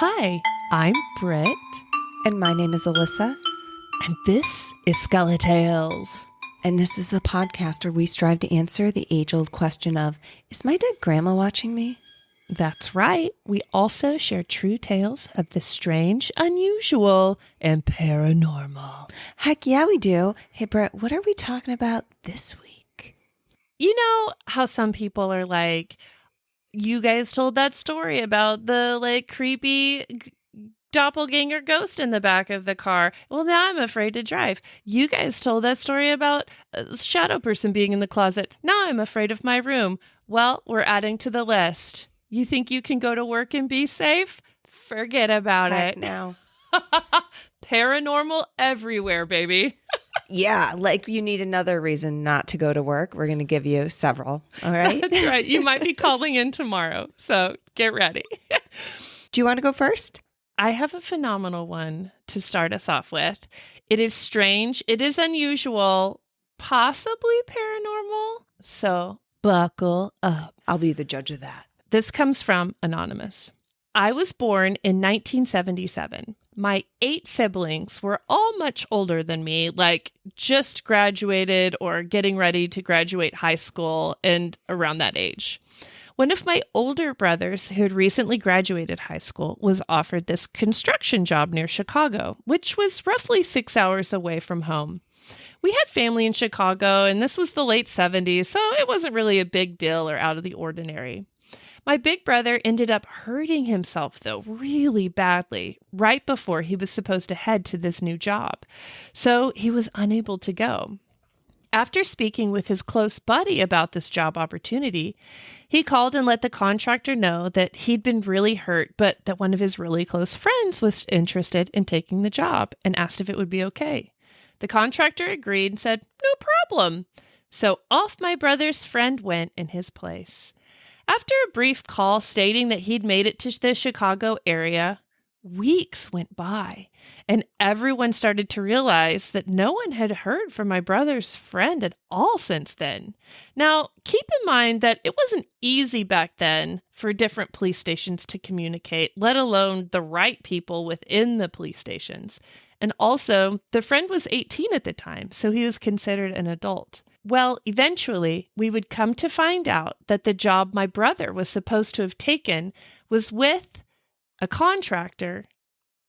Hi, I'm Britt. And my name is Alissa. And this is Skeletales. And this is the podcast where we strive to answer the age-old question of, is my dead grandma watching me? That's right. We also share true tales of the strange, unusual, and paranormal. Heck yeah, we do. Hey, Britt, what are we talking about this week? You know how some people are like, you guys told that story about the creepy doppelganger ghost in the back of the car. Well, now I'm afraid to drive. You guys told that story about a shadow person being in the closet. Now I'm afraid of my room. Well, we're adding to the list. You think you can go to work and be safe? Forget about Heck it. no. Paranormal everywhere, baby. Yeah, like you need another reason not to go to work. We're going to give you several. All right? That's right. You might be calling in tomorrow, so get ready. Do you want to go first? I have a phenomenal one to start us off with. It is strange. It is unusual, possibly paranormal. So buckle up. I'll be the judge of that. This comes from Anonymous. I was born in 1977. My 8 siblings were all much older than me, like just graduated or getting ready to graduate high school and around that age. One of my older brothers, who had recently graduated high school, was offered this construction job near Chicago, which was roughly 6 hours away from home. We had family in Chicago, and this was the late 70s, so it wasn't really a big deal or out of the ordinary. My big brother ended up hurting himself, though, really badly, right before he was supposed to head to this new job. So he was unable to go. After speaking with his close buddy about this job opportunity, he called and let the contractor know that he'd been really hurt, but that one of his really close friends was interested in taking the job and asked if it would be okay. The contractor agreed and said, "No problem." So off my brother's friend went in his place. After a brief call stating that he'd made it to the Chicago area, weeks went by, and everyone started to realize that no one had heard from my brother's friend at all since then. Now, keep in mind that it wasn't easy back then for different police stations to communicate, let alone the right people within the police stations. And also, the friend was 18 at the time, so he was considered an adult. Well, eventually, we would come to find out that the job my brother was supposed to have taken was with a contractor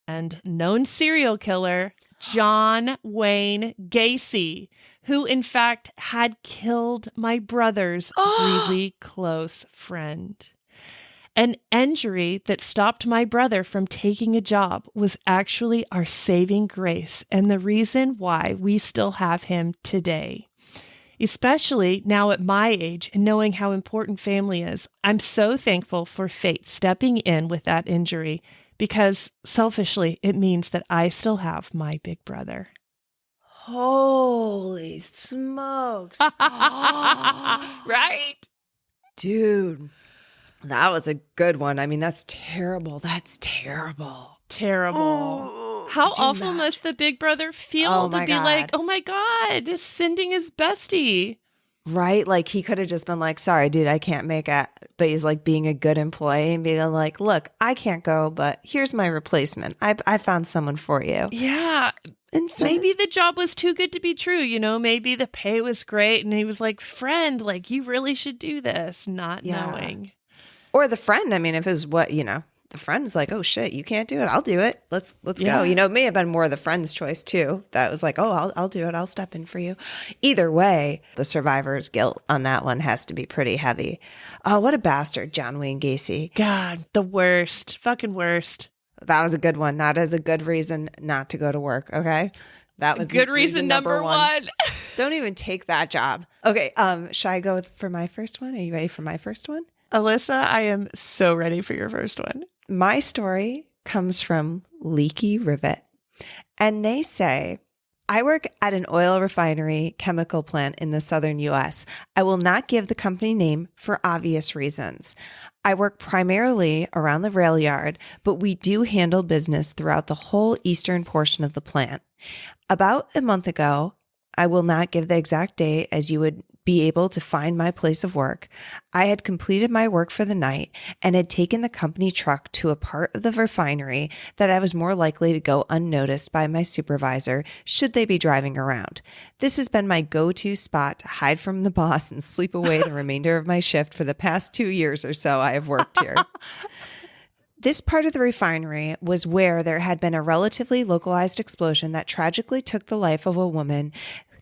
and known serial killer, John Wayne Gacy, who in fact had killed my brother's really close friend. An injury that stopped my brother from taking a job was actually our saving grace and the reason why we still have him today. Especially now at my age and knowing how important family is, I'm so thankful for fate stepping in with that injury because selfishly, it means that I still have my big brother. Holy smokes. Right? Dude, that was a good one. I mean, that's terrible. That's terrible. Terrible. Oh, how awful must the big brother feel to be like, oh my God, just sending his bestie. Right? Like he could have just been like, sorry, dude, I can't make it. But he's like being a good employee and being like, look, I can't go, but here's my replacement. I found someone for you. Yeah. And so maybe the job was too good to be true. You know, maybe the pay was great. And he was like, friend, like you really should do this, not knowing. Or the friend. I mean, if it was what, the friend's like, oh shit, you can't do it. I'll do it. Let's go. It may have been more the friend's choice too. That was like, oh, I'll do it. I'll step in for you. Either way, the survivor's guilt on that one has to be pretty heavy. Oh, what a bastard, John Wayne Gacy. God, the worst. Fucking worst. That was a good one. Not as a good reason not to go to work. Okay. That was good reason number one. Don't even take that job. Okay. Should I go for my first one? Are you ready for my first one? Alissa, I am so ready for your first one. My story comes from Leaky Rivet, and they say, I work at an oil refinery chemical plant in the southern U.S. I will not give the company name for obvious reasons. I work primarily around the rail yard, but we do handle business throughout the whole eastern portion of the plant. About a month ago, I will not give the exact date, as you would be able to find my place of work. I had completed my work for the night and had taken the company truck to a part of the refinery that I was more likely to go unnoticed by my supervisor should they be driving around. This has been my go-to spot to hide from the boss and sleep away the remainder of my shift for the past 2 years or so I have worked here. This part of the refinery was where there had been a relatively localized explosion that tragically took the life of a woman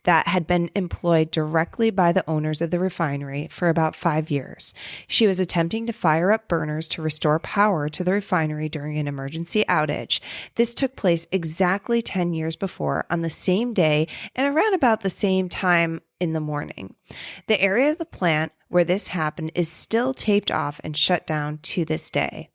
that had been employed directly by the owners of the refinery for about 5 years. She was attempting to fire up burners to restore power to the refinery during an emergency outage. This took place exactly 10 years before on the same day and around about the same time in the morning. The area of the plant where this happened is still taped off and shut down to this day.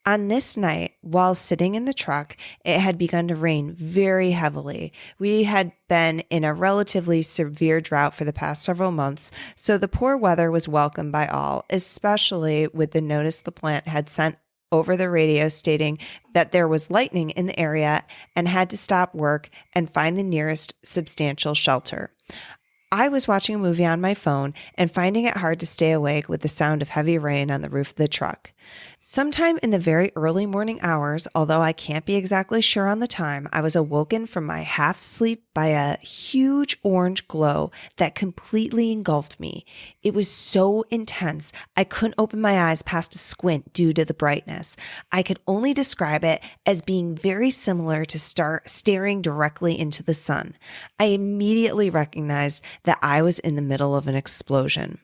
On this night, while sitting in the truck, it had begun to rain very heavily. We had been in a relatively severe drought for the past several months, so the poor weather was welcomed by all, especially with the notice the plant had sent over the radio stating that there was lightning in the area and had to stop work and find the nearest substantial shelter. I was watching a movie on my phone and finding it hard to stay awake with the sound of heavy rain on the roof of the truck. Sometime in the very early morning hours, although I can't be exactly sure on the time, I was awoken from my half sleep by a huge orange glow that completely engulfed me. It was so intense, I couldn't open my eyes past a squint due to the brightness. I could only describe it as being very similar to staring directly into the sun. I immediately recognized that I was in the middle of an explosion.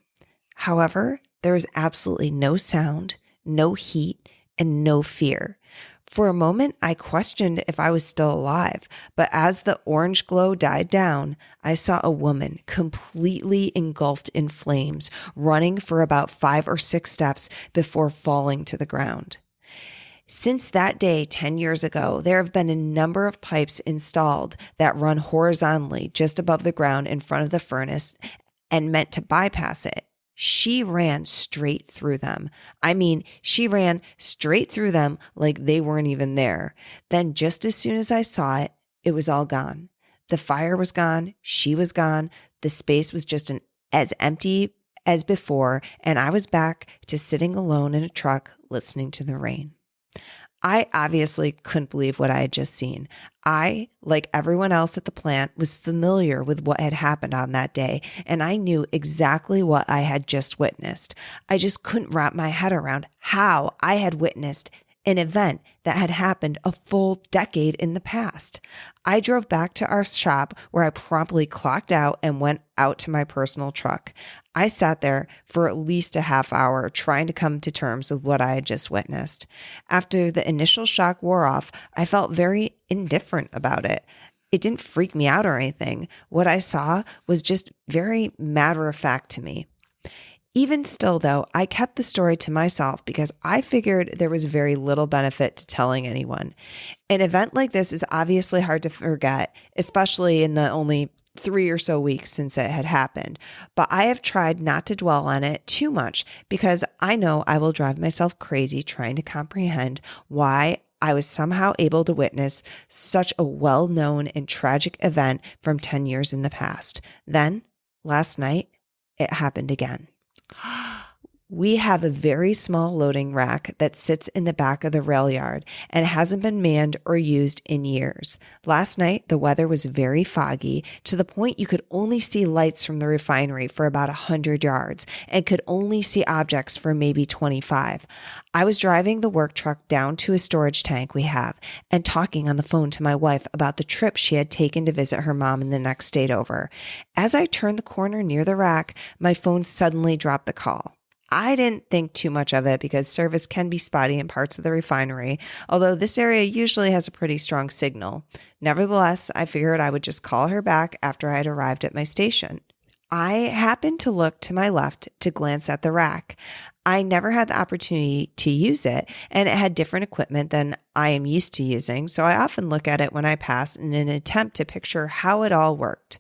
However, there was absolutely no sound, no heat, and no fear. For a moment, I questioned if I was still alive, but as the orange glow died down, I saw a woman completely engulfed in flames, running for about 5 or 6 steps before falling to the ground. Since that day 10 years ago, there have been a number of pipes installed that run horizontally just above the ground in front of the furnace and meant to bypass it. She ran straight through them. I mean, she ran straight through them like they weren't even there. Then just as soon as I saw it, it was all gone. The fire was gone. She was gone. The space was just as empty as before, and I was back to sitting alone in a truck listening to the rain. I obviously couldn't believe what I had just seen. I, like everyone else at the plant, was familiar with what had happened on that day, and I knew exactly what I had just witnessed. I just couldn't wrap my head around how I had witnessed an event that had happened a full decade in the past. I drove back to our shop where I promptly clocked out and went out to my personal truck. I sat there for at least a half hour trying to come to terms with what I had just witnessed. After the initial shock wore off, I felt very indifferent about it. It didn't freak me out or anything. What I saw was just very matter of fact to me. Even still, though, I kept the story to myself because I figured there was very little benefit to telling anyone. An event like this is obviously hard to forget, especially in the only 3 or so weeks since it had happened. But I have tried not to dwell on it too much because I know I will drive myself crazy trying to comprehend why I was somehow able to witness such a well-known and tragic event from 10 years in the past. Then, last night, it happened again. We have a very small loading rack that sits in the back of the rail yard and hasn't been manned or used in years. Last night, the weather was very foggy to the point you could only see lights from the refinery for about 100 yards and could only see objects for maybe 25. I was driving the work truck down to a storage tank we have and talking on the phone to my wife about the trip she had taken to visit her mom in the next state over. As I turned the corner near the rack, my phone suddenly dropped the call. I didn't think too much of it because service can be spotty in parts of the refinery, although this area usually has a pretty strong signal. Nevertheless, I figured I would just call her back after I had arrived at my station. I happened to look to my left to glance at the rack. I never had the opportunity to use it, and it had different equipment than I am used to using, so I often look at it when I pass in an attempt to picture how it all worked.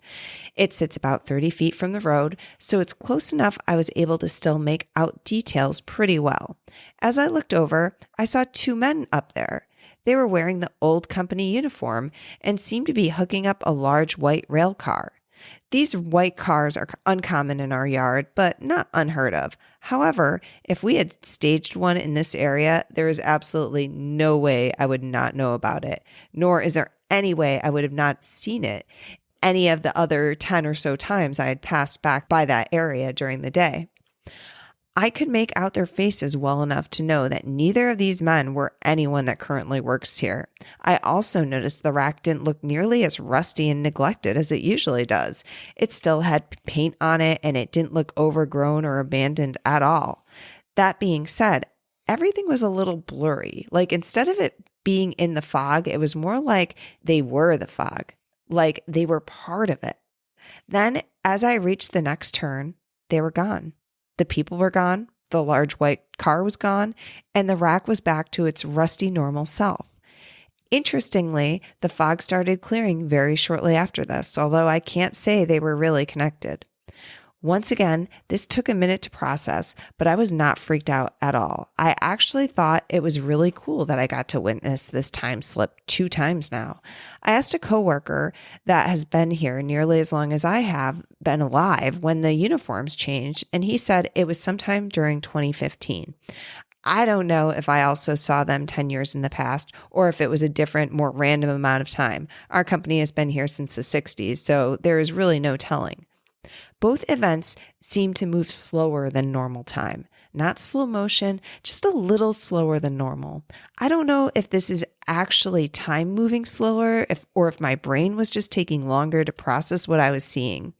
It sits about 30 feet from the road, so it's close enough I was able to still make out details pretty well. As I looked over, I saw 2 men up there. They were wearing the old company uniform and seemed to be hooking up a large white rail car. These white cars are uncommon in our yard, but not unheard of. However, if we had staged one in this area, there is absolutely no way I would not know about it, nor is there any way I would have not seen it any of the other 10 or so times I had passed back by that area during the day. I could make out their faces well enough to know that neither of these men were anyone that currently works here. I also noticed the rack didn't look nearly as rusty and neglected as it usually does. It still had paint on it, and it didn't look overgrown or abandoned at all. That being said, everything was a little blurry. Like, instead of it being in the fog, it was more like they were the fog, like they were part of it. Then, as I reached the next turn, they were gone. The people were gone, the large white car was gone, and the rack was back to its rusty normal self. Interestingly, the fog started clearing very shortly after this, although I can't say they were really connected. Once again, this took a minute to process, but I was not freaked out at all. I actually thought it was really cool that I got to witness this time slip 2 times now. I asked a coworker that has been here nearly as long as I have been alive when the uniforms changed, and he said it was sometime during 2015. I don't know if I also saw them 10 years in the past or if it was a different, more random amount of time. Our company has been here since the 60s, so there is really no telling. Both events seem to move slower than normal time. Not slow motion, just a little slower than normal. I don't know if this is actually time moving slower or if my brain was just taking longer to process what I was seeing.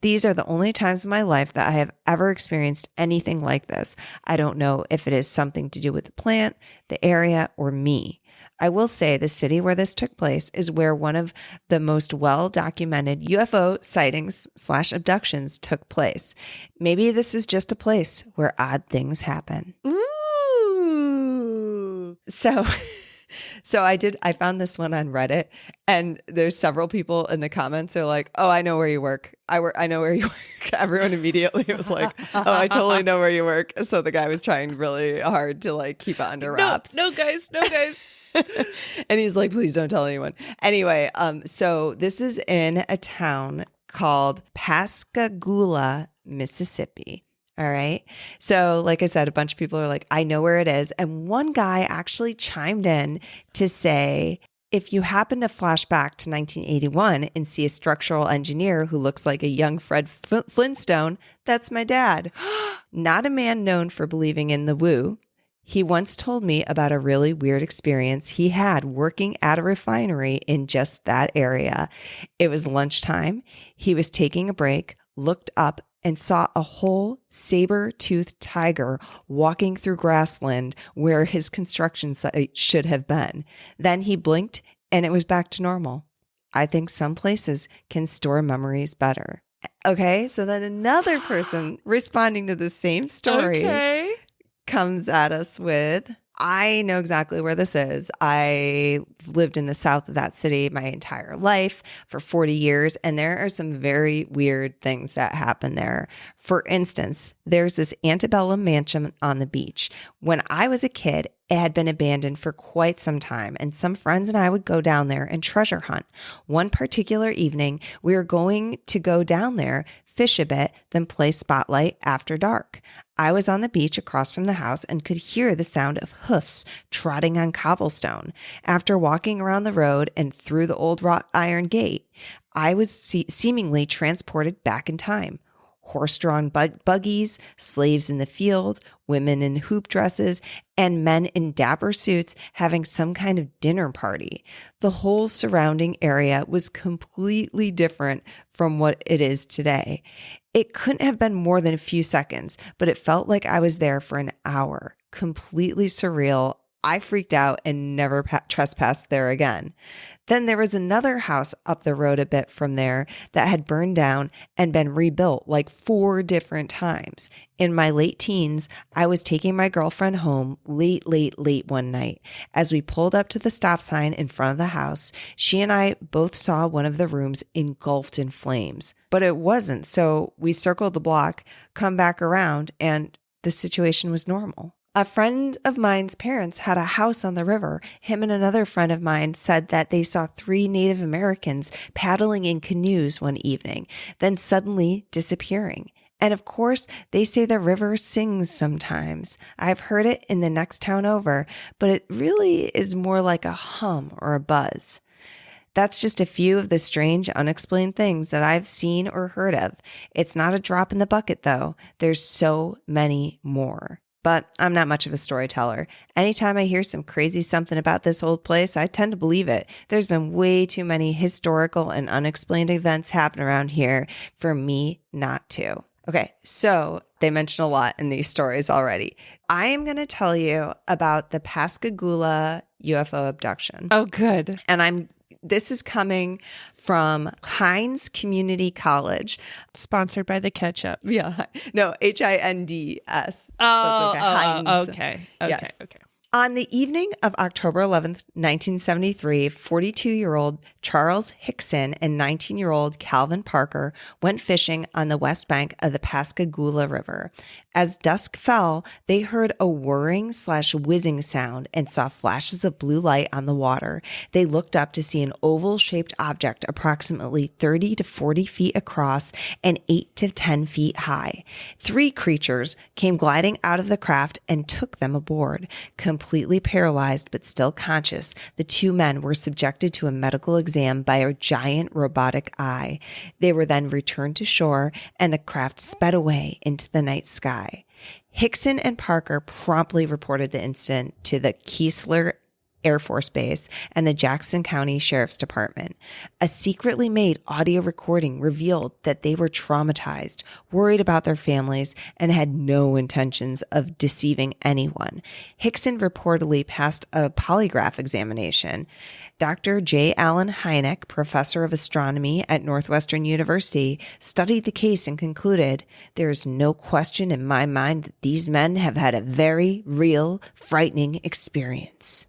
These are the only times in my life that I have ever experienced anything like this. I don't know if it is something to do with the plant, the area, or me. I will say the city where this took place is where one of the most well-documented UFO sightings/abductions took place. Maybe this is just a place where odd things happen. Ooh. So I found this one on Reddit, and there's several people in the comments are like, "Oh, I know where you work. I know where you work." Everyone immediately was like, "Oh, I totally know where you work." So the guy was trying really hard to like keep it under wraps. No, guys. And he's like, "Please don't tell anyone." Anyway, so this is in a town called Pascagoula, Mississippi. All right. So like I said, a bunch of people are like, "I know where it is." And one guy actually chimed in to say, if you happen to flash back to 1981 and see a structural engineer who looks like a young Fred Flintstone, that's my dad. Not a man known for believing in the woo. He once told me about a really weird experience he had working at a refinery in just that area. It was lunchtime. He was taking a break, looked up, and saw a whole saber-toothed tiger walking through grassland where his construction site should have been. Then he blinked, and it was back to normal. I think some places can store memories better. Okay, so then another person responding to the same story comes at us with, "I know exactly where this is. I lived in the south of that city my entire life for 40 years, and there are some very weird things that happen there. For instance, there's this antebellum mansion on the beach. When I was a kid, it had been abandoned for quite some time, and some friends and I would go down there and treasure hunt. One particular evening, we were going to go down there, fish a bit, then play spotlight after dark. I was on the beach across from the house and could hear the sound of hoofs trotting on cobblestone. After walking around the road and through the old wrought iron gate, I was seemingly transported back in time. Horse-drawn buggies, slaves in the field, women in hoop dresses, and men in dapper suits having some kind of dinner party. The whole surrounding area was completely different from what it is today. It couldn't have been more than a few seconds, but it felt like I was there for an hour. Completely surreal. I freaked out and never trespassed there again. Then there was another house up the road a bit from there that had burned down and been rebuilt like 4 different times. In my late teens, I was taking my girlfriend home late one night. As we pulled up to the stop sign in front of the house, she and I both saw one of the rooms engulfed in flames. But it wasn't, so we circled the block, come back around, and the situation was normal. A friend of mine's parents had a house on the river. Him and another friend of mine said that they saw 3 Native Americans paddling in canoes one evening, then suddenly disappearing. And of course, they say the river sings sometimes. I've heard it in the next town over, but it really is more like a hum or a buzz. That's just a few of the strange, unexplained things that I've seen or heard of. It's not a drop in the bucket, though. There's so many more. But I'm not much of a storyteller. Anytime I hear some crazy something about this old place, I tend to believe it. There's been way too many historical and unexplained events happen around here for me not to. Okay, so they mention a lot in these stories already. I am going to tell you about the Pascagoula UFO abduction. Oh, good. And this is coming from Hines Community College. Sponsored by the ketchup. Yeah. No, Hinds. Oh, That's okay. Hines. Okay. Yes. Okay. On the evening of October 11th, 1973, 42-year-old Charles Hickson and 19-year-old Calvin Parker went fishing on the west bank of the Pascagoula River. As dusk fell, they heard a whirring/whizzing sound and saw flashes of blue light on the water. They looked up to see an oval-shaped object approximately 30 to 40 feet across and 8 to 10 feet high. 3 creatures came gliding out of the craft and took them aboard. Completely paralyzed but still conscious, the 2 men were subjected to a medical exam by a giant robotic eye. They were then returned to shore and the craft sped away into the night sky. Hickson and Parker promptly reported the incident to the Keesler Air Force Base and the Jackson County Sheriff's Department. A secretly made audio recording revealed that they were traumatized, worried about their families, and had no intentions of deceiving anyone. Hickson reportedly passed a polygraph examination. Dr. J. Allen Hynek, professor of astronomy at Northwestern University, studied the case and concluded, "There is no question in my mind that these men have had a very real, frightening experience."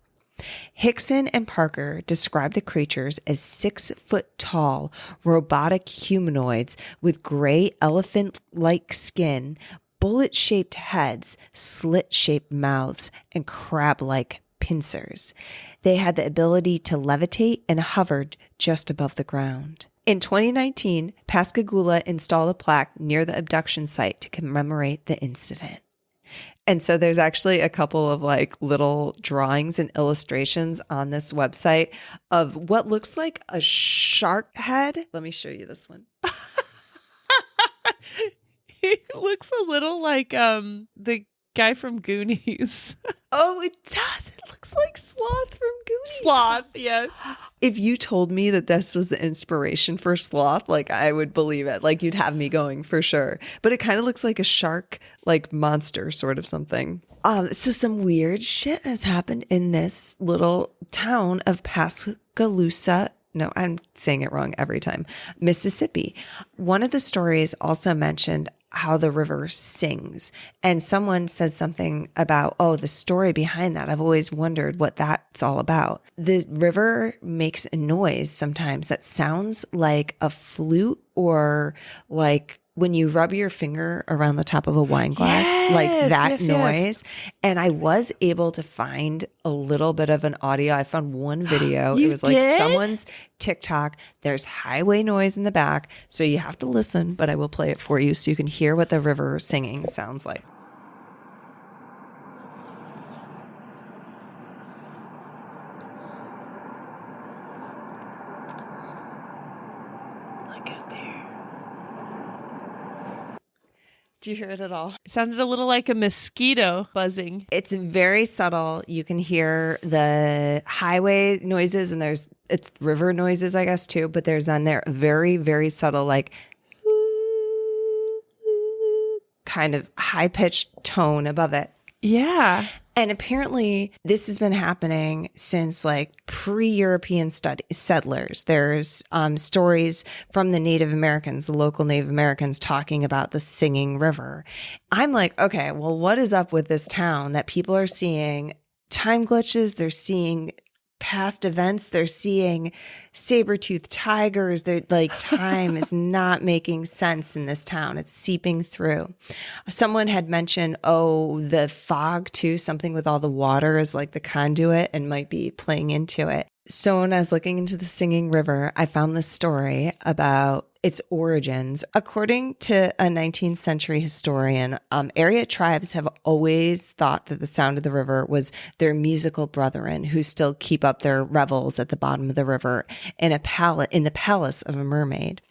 Hickson and Parker described the creatures as 6-foot tall, robotic humanoids with gray elephant-like skin, bullet-shaped heads, slit-shaped mouths, and crab-like pincers. They had the ability to levitate and hovered just above the ground. In 2019, Pascagoula installed a plaque near the abduction site to commemorate the incident. And so there's actually a couple of like little drawings and illustrations on this website of what looks like a shark head. Let me show you this one. He looks a little like the guy from Goonies. Oh, it does. It looks like Sloth from Goonies. Sloth, yes. If you told me that this was the inspiration for Sloth, like I would believe it. Like you'd have me going for sure. But it kind of looks like a shark, like monster sort of something. So some weird shit has happened in this little town of Pascagoula. No, I'm saying it wrong every time. Mississippi. One of the stories also mentioned how the river sings. And someone said something about, oh, the story behind that. I've always wondered what that's all about. The river makes a noise sometimes that sounds like a flute or like when you rub your finger around the top of a wine glass, like that noise. Yes. And I was able to find a little bit of an audio. I found one video. It was like someone's TikTok. There's highway noise in the back. So you have to listen, but I will play it for you so you can hear what the river singing sounds like. Do you hear it at all? It sounded a little like a mosquito buzzing. It's very subtle. You can hear the highway noises and it's river noises, I guess, too. But there's on there very, very subtle, like kind of high-pitched tone above it. Yeah. And apparently this has been happening since like pre-European settlers. There's stories from the Native Americans, the local Native Americans talking about the singing river. I'm like, okay, well, what is up with this town that people are seeing time glitches? They're seeing past events. They're seeing saber-toothed tigers. They're like, time is not making sense in this town. It's seeping through. Someone had mentioned, the fog too, something with all the water is like the conduit and might be playing into it. So when I was looking into the Singing River, I found this story about its origins. According to a 19th century historian, area tribes have always thought that the sound of the river was their musical brethren who still keep up their revels at the bottom of the river in the palace of a mermaid.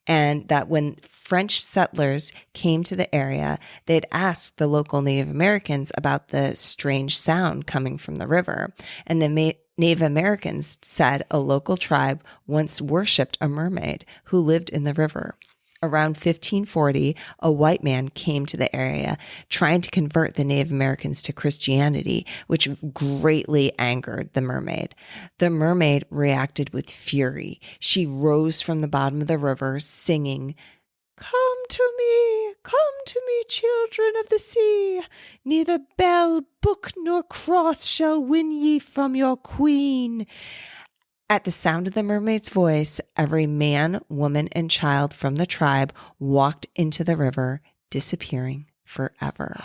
And that when French settlers came to the area, they'd ask the local Native Americans about the strange sound coming from the river. And the Native Americans said a local tribe once worshipped a mermaid who lived in the river. Around 1540, a white man came to the area trying to convert the Native Americans to Christianity, which greatly angered the mermaid. The mermaid reacted with fury. She rose from the bottom of the river singing, come to me, children of the sea. Neither bell, book, nor cross shall win ye from your queen. At the sound of the mermaid's voice, every man, woman, and child from the tribe walked into the river, disappearing forever.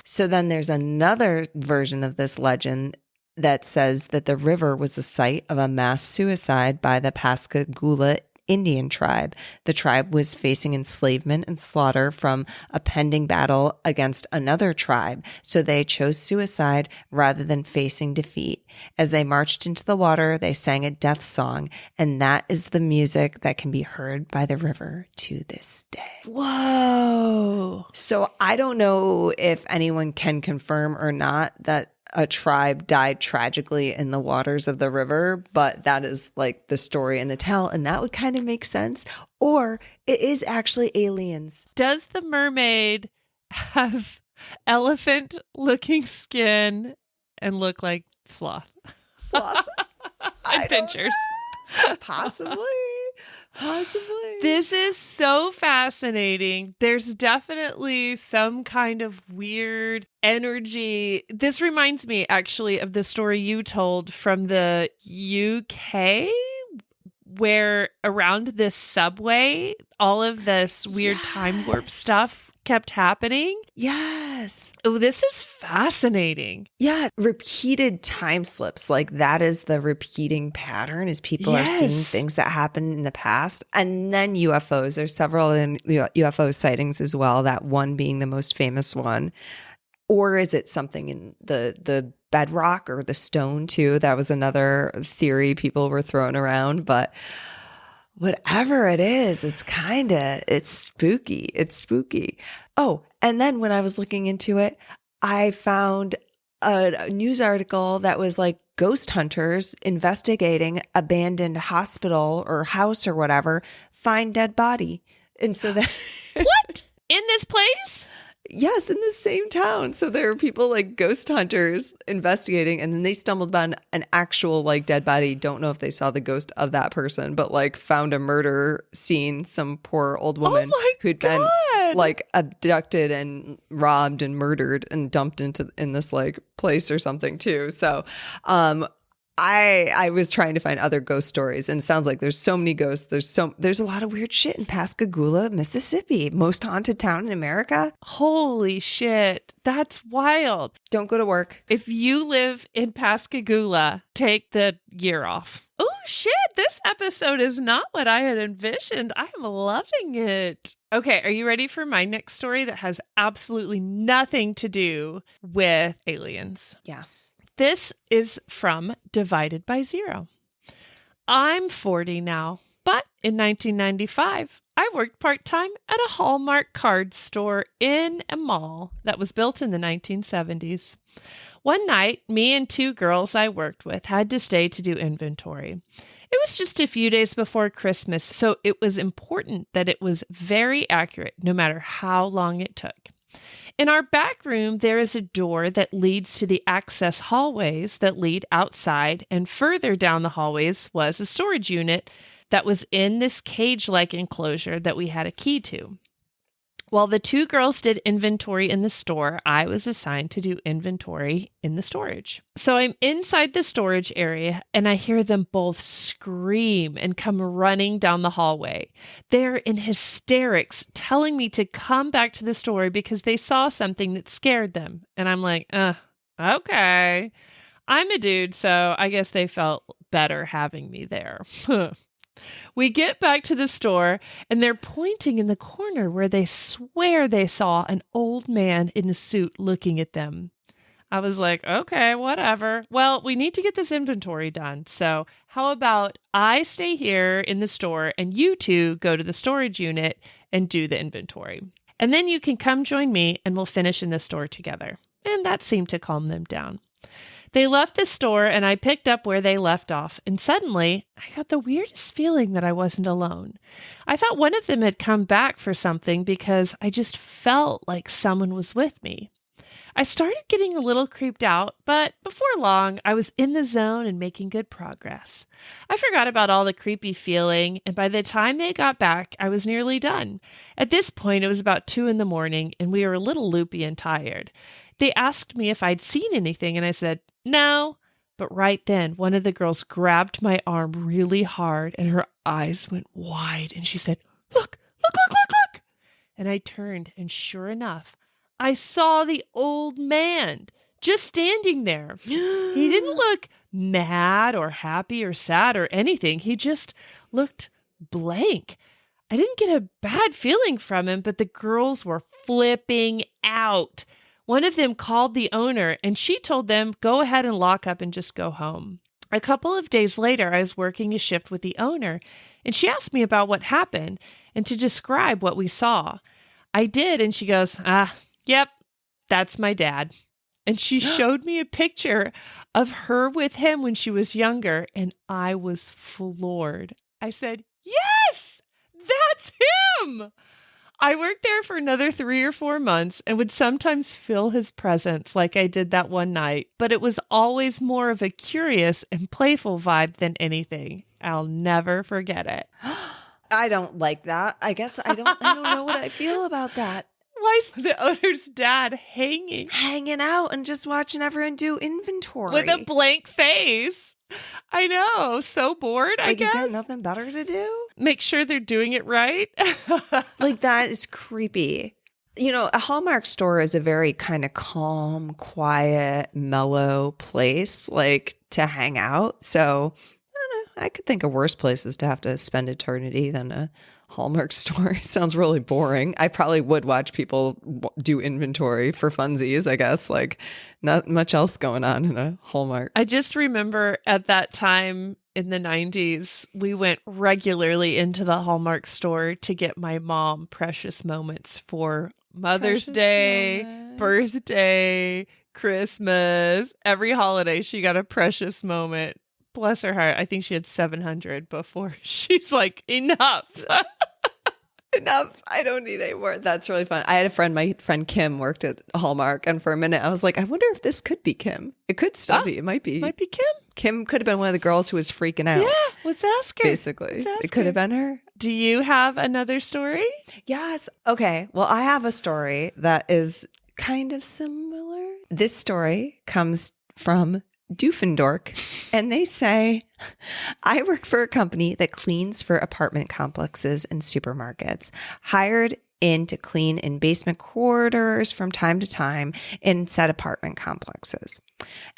So then there's another version of this legend that says that the river was the site of a mass suicide by the Pascagoula Indian tribe. The tribe was facing enslavement and slaughter from a pending battle against another tribe, so they chose suicide rather than facing defeat. As they marched into the water, they sang a death song, and that is the music that can be heard by the river to this day. Whoa. So I don't know if anyone can confirm or not that a tribe died tragically in the waters of the river, but that is like the story in the tale, and that would kind of make sense. Or it is actually aliens. Does the mermaid have elephant-looking skin and look like sloth? Sloth. And pinchers. Possibly. This is so fascinating. There's definitely some kind of weird energy. This reminds me actually of the story you told from the UK, where around this subway, all of this weird time warp stuff kept happening. Yes. Oh, this is fascinating. Yeah. Repeated time slips. Like that is the repeating pattern is people are seeing things that happened in the past. And then UFOs. There's several UFO sightings as well, that one being the most famous one. Or is it something in the bedrock or the stone too? That was another theory people were throwing around. But whatever it is, it's spooky. It's spooky. Oh, and then when I was looking into it, I found a news article that was like ghost hunters investigating abandoned hospital or house or whatever, find dead body. And so that What? In this place? Yes, in the same town. So there are people like ghost hunters investigating, and then they stumbled upon an actual like dead body. Don't know if they saw the ghost of that person, but like found a murder scene. Some poor old woman who'd been like abducted and robbed and murdered and dumped in this like place or something too. So, I was trying to find other ghost stories, and it sounds like there's so many ghosts. There's a lot of weird shit in Pascagoula, Mississippi, most haunted town in America. Holy shit. That's wild. Don't go to work. If you live in Pascagoula, take the year off. Oh shit, this episode is not what I had envisioned. I'm loving it. Okay, are you ready for my next story that has absolutely nothing to do with aliens? Yes. This is from Divided by Zero. I'm 40 now, but in 1995, I worked part-time at a Hallmark card store in a mall that was built in the 1970s. One night, me and two girls I worked with had to stay to do inventory. It was just a few days before Christmas, so it was important that it was very accurate, no matter how long it took. In our back room, there is a door that leads to the access hallways that lead outside, and further down the hallways was a storage unit that was in this cage-like enclosure that we had a key to. While the two girls did inventory in the store, I was assigned to do inventory in the storage. So I'm inside the storage area and I hear them both scream and come running down the hallway. They're in hysterics, telling me to come back to the store because they saw something that scared them. And I'm like, okay. I'm a dude, so I guess they felt better having me there. We get back to the store, and they're pointing in the corner where they swear they saw an old man in a suit looking at them. I was like, okay, whatever. Well, we need to get this inventory done. So how about I stay here in the store and you two go to the storage unit and do the inventory. And then you can come join me and we'll finish in the store together. And that seemed to calm them down. They left the store and I picked up where they left off, and suddenly I got the weirdest feeling that I wasn't alone. I thought one of them had come back for something because I just felt like someone was with me. I started getting a little creeped out, but before long, I was in the zone and making good progress. I forgot about all the creepy feeling, and by the time they got back, I was nearly done. At this point, it was about 2 a.m, and we were a little loopy and tired. They asked me if I'd seen anything, and I said, no. But right then, one of the girls grabbed my arm really hard, and her eyes went wide, and she said, look, look, look, look, look. And I turned, and sure enough, I saw the old man just standing there. He didn't look mad or happy or sad or anything. He just looked blank. I didn't get a bad feeling from him, but the girls were flipping out. One of them called the owner and she told them, go ahead and lock up and just go home. A couple of days later, I was working a shift with the owner and she asked me about what happened and to describe what we saw. I did. And she goes, yep, that's my dad. And she showed me a picture of her with him when she was younger. And I was floored. I said, yes, that's him. I worked there for another 3 or 4 months and would sometimes feel his presence like I did that one night, but it was always more of a curious and playful vibe than anything. I'll never forget it. I don't like that. I guess I don't know what I feel about that. Why is the owner's dad hanging out and just watching everyone do inventory with a blank face? I know. So bored, I guess. Is there nothing better to do? Make sure they're doing it right. Like, that is creepy. You know, a Hallmark store is a very kind of calm, quiet, mellow place, like, to hang out. So I don't know, I could think of worse places to have to spend eternity than a Hallmark store. It sounds really boring. I probably would watch people do inventory for funsies, I guess. Like, not much else going on in a Hallmark. I just remember at that time in the 90s, we went regularly into the Hallmark store to get my mom precious moments for Mother's Day, birthday, Christmas. Every holiday, she got a precious moment. Bless her heart. I think she had 700 before she's like, enough. Enough. I don't need any more. That's really fun. I had a friend, my friend Kim worked at Hallmark. And for a minute, I was like, I wonder if this could be Kim. It could still be. It might be. Might be Kim. Kim could have been one of the girls who was freaking out. Yeah. Let's ask her. Basically. It could have been her. Do you have another story? Yes. Okay. Well, I have a story that is kind of similar. This story comes from Doofendork, and they say, I work for a company that cleans for apartment complexes and supermarkets, hired in to clean in basement corridors from time to time in said apartment complexes.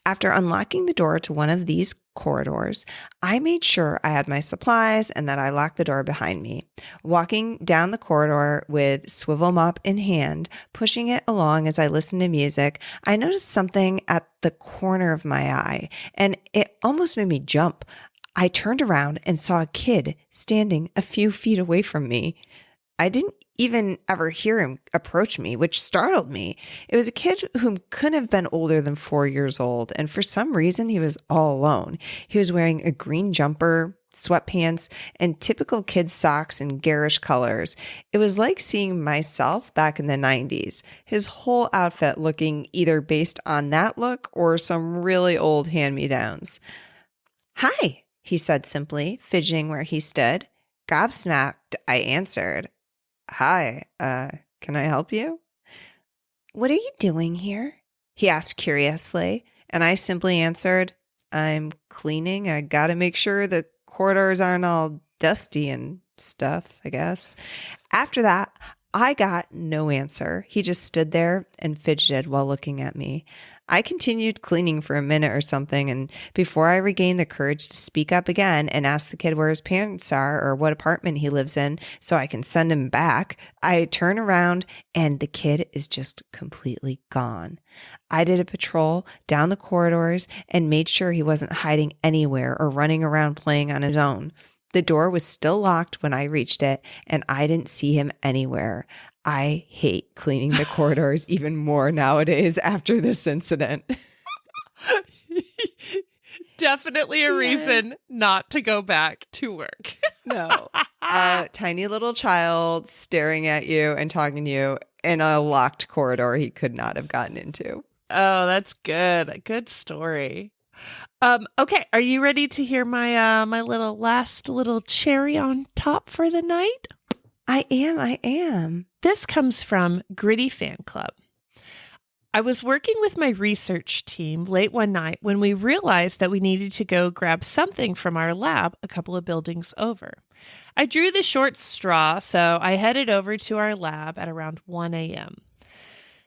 After unlocking the door to one of these corridors, I made sure I had my supplies and that I locked the door behind me. Walking down the corridor with swivel mop in hand, pushing it along as I listened to music, I noticed something at the corner of my eye, and it almost made me jump. I turned around and saw a kid standing a few feet away from me. I didn't even ever hear him approach me, which startled me. It was a kid who couldn't have been older than 4 years old, and for some reason, he was all alone. He was wearing a green jumper, sweatpants, and typical kid socks in garish colors. It was like seeing myself back in the 90s, his whole outfit looking either based on that look or some really old hand-me-downs. "Hi," he said simply, fidgeting where he stood. Gobsmacked, I answered, "Hi, Can I help you? What are you doing here? He asked curiously, and I simply answered, I'm cleaning. I got to make sure the corridors aren't all dusty and stuff, I guess. After that, I got no answer. He just stood there and fidgeted while looking at me. I continued cleaning for a minute or something, and before I regained the courage to speak up again and ask the kid where his parents are or what apartment he lives in so I can send him back, I turn around and the kid is just completely gone. I did a patrol down the corridors and made sure he wasn't hiding anywhere or running around playing on his own. The door was still locked when I reached it, and I didn't see him anywhere. I hate cleaning the corridors even more nowadays after this incident. Definitely a reason not to go back to work. No. A tiny little child staring at you and talking to you in a locked corridor he could not have gotten into. Oh, that's good. A good story. Okay, are you ready to hear my my last little cherry on top for the night? I am. This comes from Gritty Fan Club. I was working with my research team late one night when we realized that we needed to go grab something from our lab a couple of buildings over. I drew the short straw, so I headed over to our lab at around 1 a.m.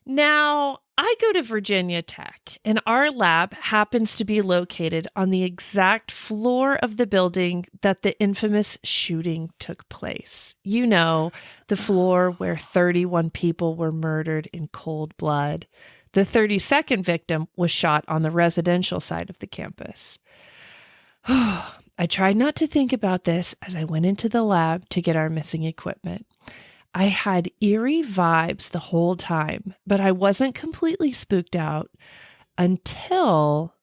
Now, I go to Virginia Tech, and our lab happens to be located on the exact floor of the building that the infamous shooting took place. You know, the floor where 31 people were murdered in cold blood. The 32nd victim was shot on the residential side of the campus. I tried not to think about this as I went into the lab to get our missing equipment. I had eerie vibes the whole time, but I wasn't completely spooked out until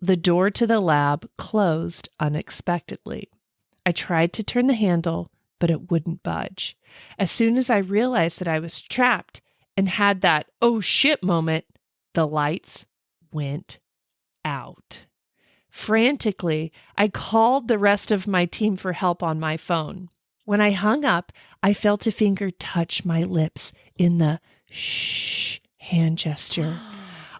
the door to the lab closed unexpectedly. I tried to turn the handle, but it wouldn't budge. As soon as I realized that I was trapped and had that oh shit moment, the lights went out. Frantically, I called the rest of my team for help on my phone. When I hung up, I felt a finger touch my lips in the shh hand gesture.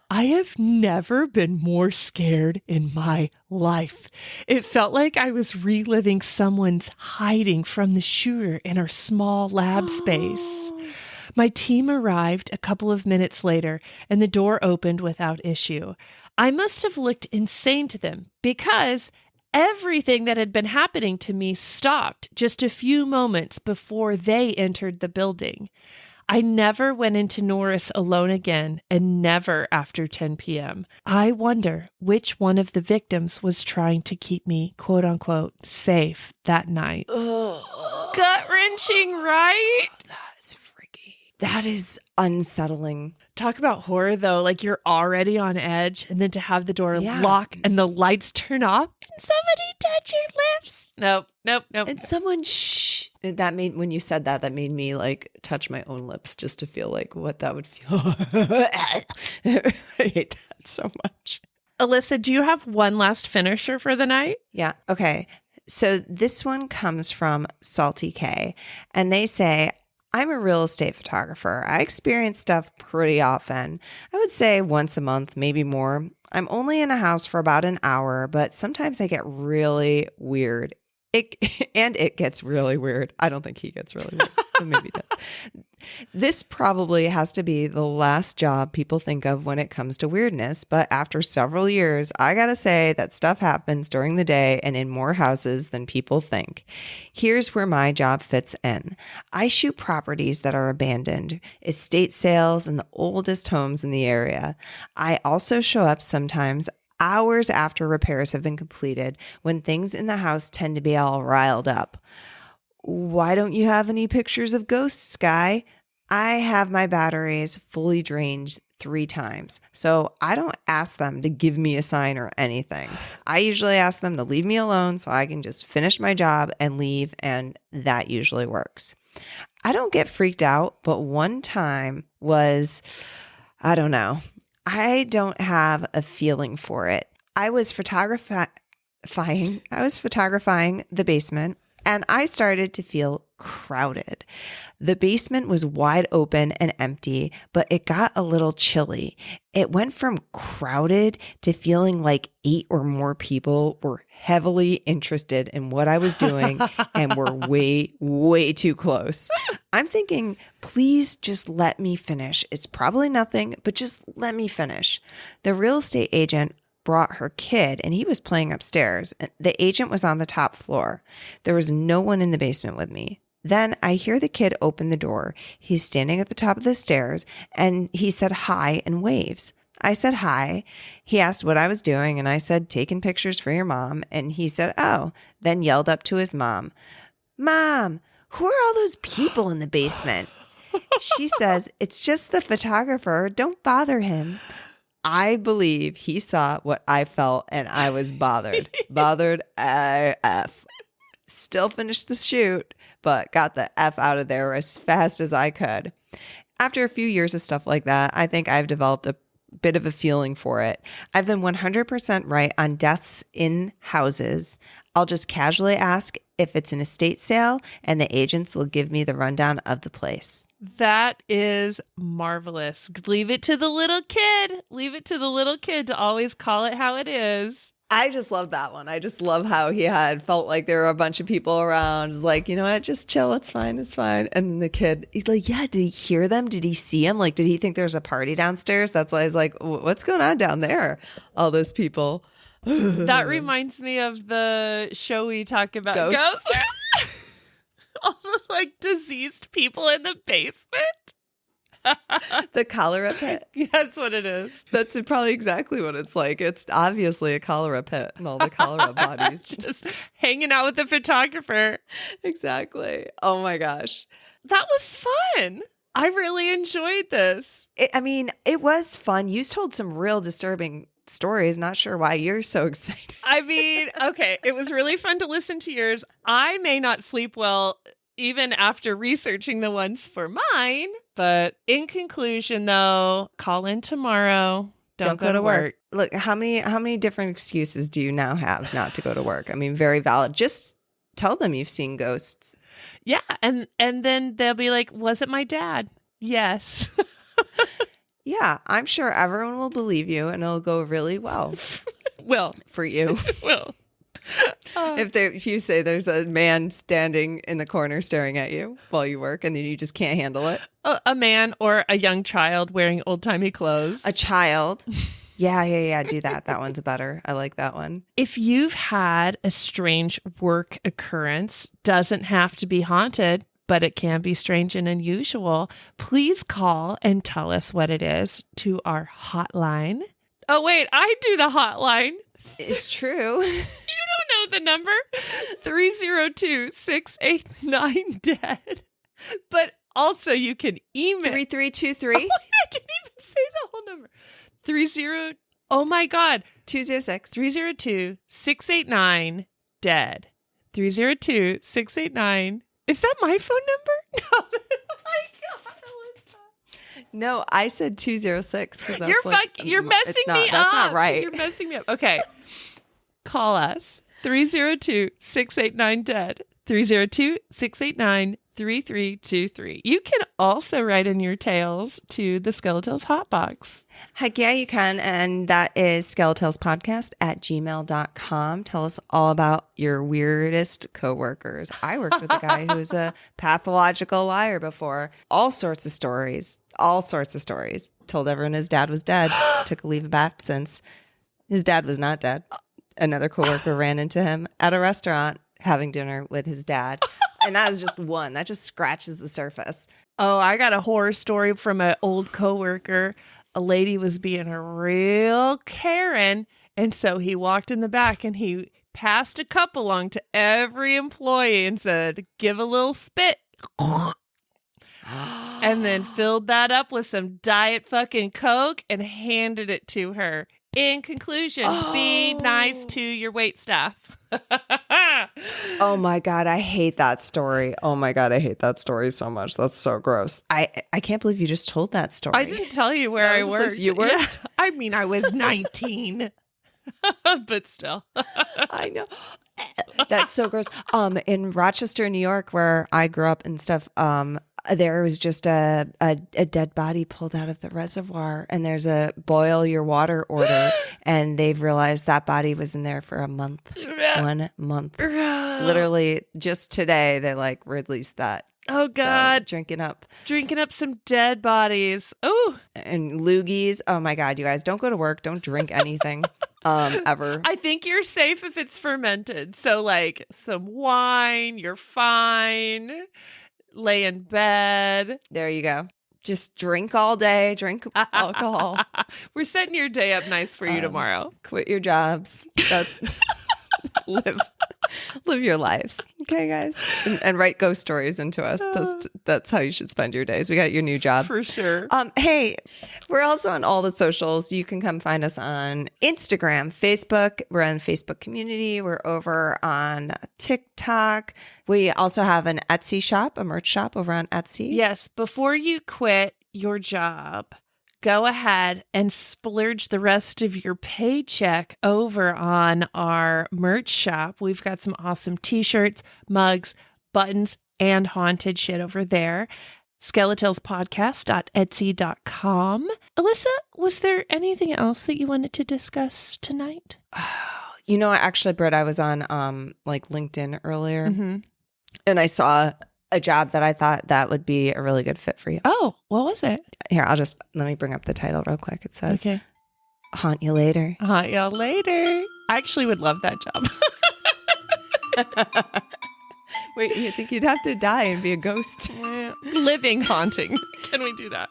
I have never been more scared in my life. It felt like I was reliving someone's hiding from the shooter in our small lab space. My team arrived a couple of minutes later, and the door opened without issue. I must have looked insane to them because everything that had been happening to me stopped just a few moments before they entered the building. I never went into Norris alone again, and never after 10 p.m. I wonder which one of the victims was trying to keep me, quote unquote, safe that night. Gut-wrenching, right? That's freaky. That is unsettling. Talk about horror, though. Like, you're already on edge, and then to have the door lock and the lights turn off and somebody touch your lips. Nope. And someone shh. That made, when you said that, that made me like touch my own lips just to feel like what that would feel. I hate that so much. Alissa, do you have one last finisher for the night? Yeah. Okay. So this one comes from Salty K, and they say, I'm a real estate photographer. I experience stuff pretty often. I would say once a month, maybe more. I'm only in a house for about an hour, but sometimes I get really weird. It gets really weird. I don't think he gets really weird, but maybe he does. This probably has to be the last job people think of when it comes to weirdness, but after several years, I gotta say that stuff happens during the day and in more houses than people think. Here's where my job fits in. I shoot properties that are abandoned, estate sales, and the oldest homes in the area. I also show up sometimes hours after repairs have been completed when things in the house tend to be all riled up. Why don't you have any pictures of ghosts, Guy? I have my batteries fully drained 3 times, so I don't ask them to give me a sign or anything. I usually ask them to leave me alone so I can just finish my job and leave, and that usually works. I don't get freaked out, but one time was, I don't know. I don't have a feeling for it. I was photographing the basement, and I started to feel crowded. The basement was wide open and empty, but it got a little chilly. It went from crowded to feeling like 8 or more people were heavily interested in what I was doing and were way, way too close. I'm thinking, please just let me finish. It's probably nothing, but just let me finish. The real estate agent brought her kid and he was playing upstairs. The agent was on the top floor. There was no one in the basement with me. Then I hear the kid open the door. He's standing at the top of the stairs and he said hi and waves. I said hi. He asked what I was doing and I said, taking pictures for your mom. And he said, oh, then yelled up to his mom, Mom, who are all those people in the basement? She says, it's just the photographer. Don't bother him. I believe he saw what I felt and I was bothered. Bothered AF. Still finished the shoot, but got the F out of there as fast as I could. After a few years of stuff like that, I think I've developed a bit of a feeling for it. I've been 100% right on deaths in houses. I'll just casually ask if it's an estate sale and the agents will give me the rundown of the place. That is marvelous. Leave it to the little kid. Leave it to the little kid to always call it how it is. I just love that one. I just love how he had felt like there were a bunch of people around. He's like, you know what? Just chill. It's fine. It's fine. And the kid, he's like, yeah, did he hear them? Did he see them? Like, did he think there's a party downstairs? That's why he's like, what's going on down there? All those people. That reminds me of the show we talk about. Ghosts. All the like diseased people in the basement. The cholera pit. Yeah, that's what it is. That's probably exactly what it's like. It's obviously a cholera pit and all the cholera bodies. Just hanging out with the photographer. Exactly. Oh my gosh. That was fun. I really enjoyed this. It was fun. You told some real disturbing stories. Not sure why you're so excited. Okay. It was really fun to listen to yours. I may not sleep well even after researching the ones for mine. But in conclusion, though, call in tomorrow. Don't go to work. Look, how many different excuses do you now have not to go to work? I mean, very valid. Just tell them you've seen ghosts. Yeah. And then they'll be like, was it my dad? Yes. Yeah, I'm sure everyone will believe you and it'll go really well. Well, for you. Well. If you say there's a man standing in the corner staring at you while you work and then you just can't handle it. A man or a young child wearing old-timey clothes. A child. Yeah. Do that. That one's better. I like that one. If you've had a strange work occurrence, doesn't have to be haunted, but it can be strange and unusual, please call and tell us what it is to our hotline. Oh, wait, I do the hotline. It's true. You don't know the number? 302-689-DEAD. But also you can email. 3323. Oh, wait, I didn't even say the whole number. Oh my God. 206. 302-689-DEAD. 302-689. Is that my phone number? No. Oh my God, Alissa. No, I said 206. You're messing me up. That's not right. You're messing me up. Okay. Call us. 302-689-DEAD. 302-689-3323. You can also write in your tales to the Skeletals Hotbox. Heck yeah, you can. And that is skeletalspodcast@gmail.com. Tell us all about your weirdest coworkers. I worked with a guy who was a pathological liar before. All sorts of stories. Told everyone his dad was dead. Took a leave of absence. His dad was not dead. Another coworker ran into him at a restaurant having dinner with his dad. And that is just one. That just scratches the surface. Oh, I got a horror story from an old coworker. A lady was being a real Karen. And so he walked in the back and he passed a cup along to every employee and said, give a little spit. And then filled that up with some Diet fucking Coke and handed it to her. In conclusion, be nice to your waitstaff. Oh my God, I hate that story. Oh my God, I hate that story so much. That's so gross. I can't believe you just told that story. I didn't tell you where I worked. You worked? Yeah, I mean, I was 19. But still. I know. That's so gross. In Rochester, New York, where I grew up and stuff, there was just a dead body pulled out of the reservoir, and there's a boil your water order, and they've realized that body was in there for a month. 1 month. Literally just today they like released that. Oh God. So, drinking up some dead bodies. Oh. And loogies. Oh my God, you guys, don't go to work. Don't drink anything ever. I think you're safe if it's fermented. So like some wine, you're fine. Lay in bed. There you go. Just drink all day, drink alcohol. We're setting your day up nice for you tomorrow. Quit your jobs. Live your lives. Okay, guys? And write ghost stories into us. That's how you should spend your days. We got your new job. For sure. Hey, we're also on all the socials. You can come find us on Instagram, Facebook. We're on Facebook community. We're over on TikTok. We also have an Etsy shop, a merch shop over on Etsy. Yes. Before you quit your job, go ahead and splurge the rest of your paycheck over on our merch shop. We've got some awesome t-shirts, mugs, buttons, and haunted shit over there. Skeletalespodcast.etsy.com. Alissa, was there anything else that you wanted to discuss tonight? You know, actually, Britt, I was on like LinkedIn earlier, Mm-hmm. and I saw a job that I thought that would be a really good fit for you. Oh, what was it? Here, let me bring up the title real quick. It says, Okay. Haunt you later. Haunt y'all later. I actually would love that job. Wait, you think you'd have to die and be a ghost? Living haunting. Can we do that?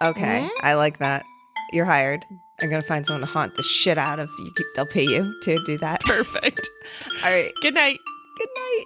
Okay, I like that. You're hired. I'm going to find someone to haunt the shit out of you. They'll pay you to do that. Perfect. All right. Good night. Good night.